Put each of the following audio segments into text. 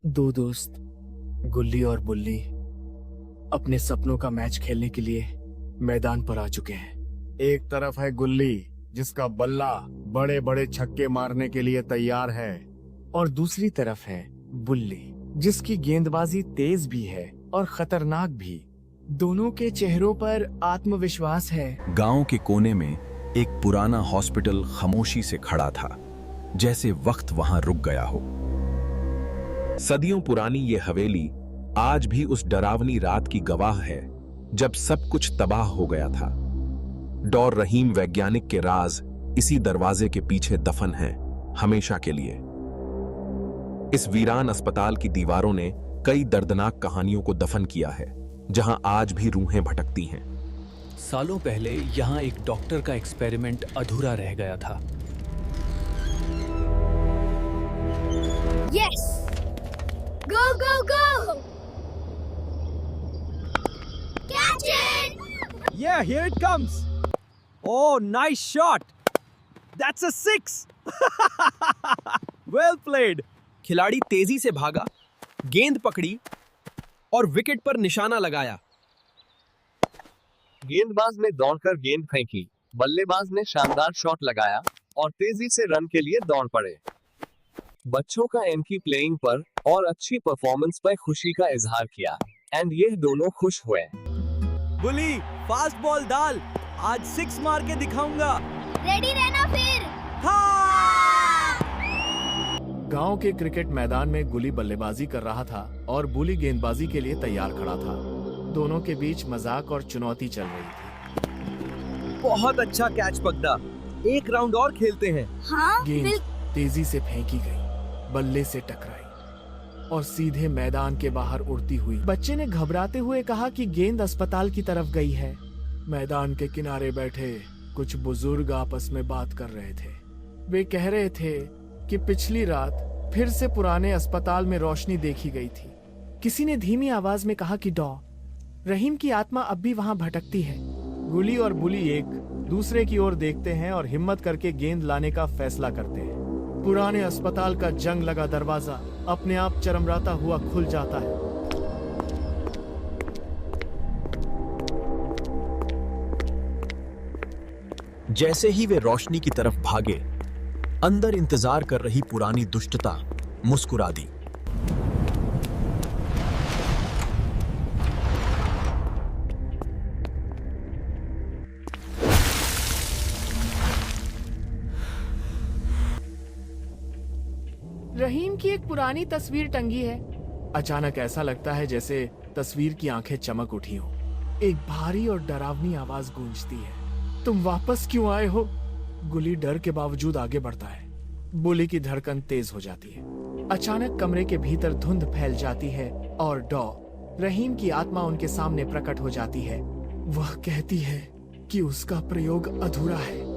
दो दोस्त गुल्ली और बुल्ली अपने सपनों का मैच खेलने के लिए मैदान पर आ चुके हैं। एक तरफ है गुल्ली जिसका बल्ला बड़े बड़े छक्के मारने के लिए तैयार है, और दूसरी तरफ है बुल्ली जिसकी गेंदबाजी तेज भी है और खतरनाक भी। दोनों के चेहरों पर आत्मविश्वास है। गांव के कोने में एक पुराना हॉस्पिटल खामोशी से खड़ा था, जैसे वक्त वहां रुक गया हो। सदियों पुरानी ये हवेली आज भी उस डरावनी रात की गवाह है जब सब कुछ तबाह हो गया था। डॉर रहीम वैज्ञानिक के राज इसी दरवाजे के पीछे दफन हैं, हमेशा के लिए। इस वीरान अस्पताल की दीवारों ने कई दर्दनाक कहानियों को दफन किया है, जहां आज भी रूहें भटकती हैं। सालों पहले यहाँ एक डॉक्टर का एक्सपेरिमेंट अधूरा रह गया था। Yes! Go, go, go! Catch it! Yeah, here it comes. Oh, nice shot. That's a 6. Well played. खिलाड़ी तेजी से भागा, गेंद पकड़ी और विकेट पर निशाना लगाया। गेंदबाज ने दौड़कर गेंद फेंकी, बल्लेबाज ने शानदार शॉट लगाया और तेजी से रन के लिए दौड़ पड़े। बच्चों का इनकी प्लेइंग पर और अच्छी परफॉर्मेंस पर खुशी का इजहार किया एंड ये दोनों खुश हुए। बुली, फास्ट बॉल डाल, आज 6 मार के दिखाऊंगा। रेडी रहना फिर। गांव के क्रिकेट मैदान में गुली बल्लेबाजी कर रहा था और बुली गेंदबाजी के लिए तैयार खड़ा था। दोनों के बीच मजाक और चुनौती चल रही थी। बहुत अच्छा कैच पकड़ा, एक राउंड और खेलते हैं। हाँ, गेंद तेजी से फेंकी गई, बल्ले से टकराई और सीधे मैदान के बाहर उड़ती हुई। बच्चे ने घबराते हुए कहा कि गेंद अस्पताल की तरफ गई है। मैदान के किनारे बैठे कुछ बुजुर्ग आपस में बात कर रहे थे। वे कह रहे थे कि पिछली रात फिर से पुराने अस्पताल में रोशनी देखी गई थी। किसी ने धीमी आवाज में कहा कि डॉ रहीम की आत्मा अब भी वहां भटकती है। गुली और बुली एक दूसरे की ओर देखते हैं और हिम्मत करके गेंद लाने का फैसला करते हैं। पुराने अस्पताल का जंग लगा दरवाजा अपने आप चरमराता हुआ खुल जाता है। जैसे ही वे रोशनी की तरफ भागे, अंदर इंतजार कर रही पुरानी दुष्टता मुस्कुरा दी। रहीम की एक पुरानी तस्वीर टंगी है। अचानक ऐसा लगता है जैसे तस्वीर की आंखें चमक उठी हो। एक भारी और डरावनी आवाज गूंजती है, तुम वापस क्यों आए हो? गुली डर के बावजूद आगे बढ़ता है। बुली की धड़कन तेज हो जाती है। अचानक कमरे के भीतर धुंध फैल जाती है और डॉ रहीम की आत्मा उनके सामने प्रकट हो जाती है। वह कहती है कि उसका प्रयोग अधूरा है।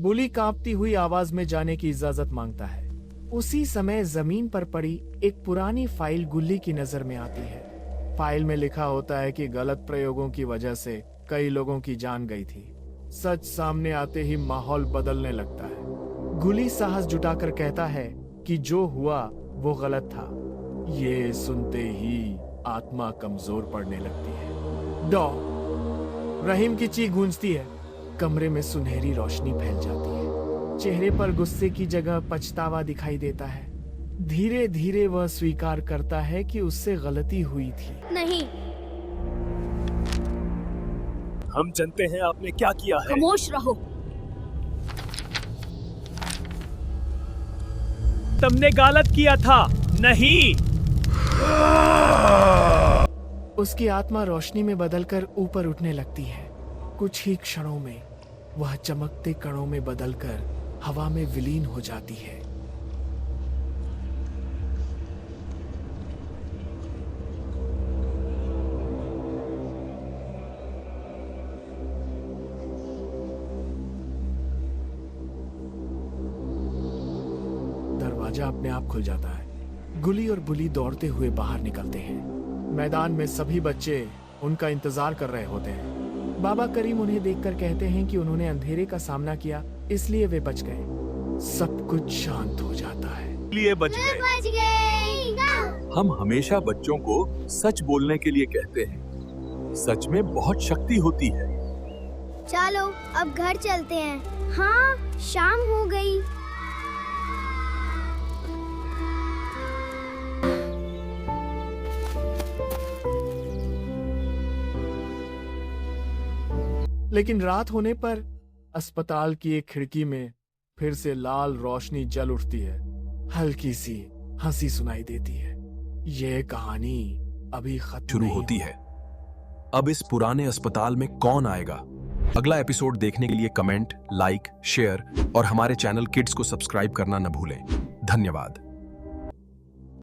बुली कांपती हुई आवाज में जाने की इजाजत मांगता है। उसी समय जमीन पर पड़ी एक पुरानी फाइल गुल्ली की नजर में आती है। फाइल में लिखा होता है कि गलत प्रयोगों की वजह से कई लोगों की जान गई थी। सच सामने आते ही माहौल बदलने लगता है। गुली साहस जुटाकर कहता है कि जो हुआ वो गलत था। ये सुनते ही आत्मा कमजोर पड़ने लगती है। डॉ रहीम की चीख गूंजती है। कमरे में सुनहरी रोशनी फैल जाती है। चेहरे पर गुस्से की जगह पछतावा दिखाई देता है। धीरे धीरे वह स्वीकार करता है कि उससे गलती हुई थी। नहीं, हम जानते हैं आपने क्या किया है। खामोश रहो। तुमने गलत किया था। नहीं। उसकी आत्मा रोशनी में बदलकर ऊपर उठने लगती है। कुछ ही क्षणों में वह चमकते कणों में बदलकर हवा में विलीन हो जाती है। दरवाजा अपने आप खुल जाता है गुली और बुली दौड़ते हुए बाहर निकलते हैं। मैदान में सभी बच्चे उनका इंतजार कर रहे होते हैं। बाबा करीम उन्हें देखकर कहते हैं कि उन्होंने अंधेरे का सामना किया, इसलिए वे बच गए। सब कुछ शांत हो जाता है। लिए बच मैं गए। बच गई। हम हमेशा बच्चों को सच बोलने के लिए कहते हैं। सच में बहुत शक्ति होती है। चलो अब घर चलते हैं। हाँ, शाम हो गई। लेकिन रात होने पर अस्पताल की एक खिड़की में फिर से लाल रोशनी जल उठती है। हल्की सी हंसी सुनाई देती है। यह कहानी अभी खत्म शुरू नहीं होती है। अब इस पुराने अस्पताल में कौन आएगा? अगला एपिसोड देखने के लिए कमेंट, लाइक, शेयर और हमारे चैनल किड्स को सब्सक्राइब करना न भूलें। धन्यवाद।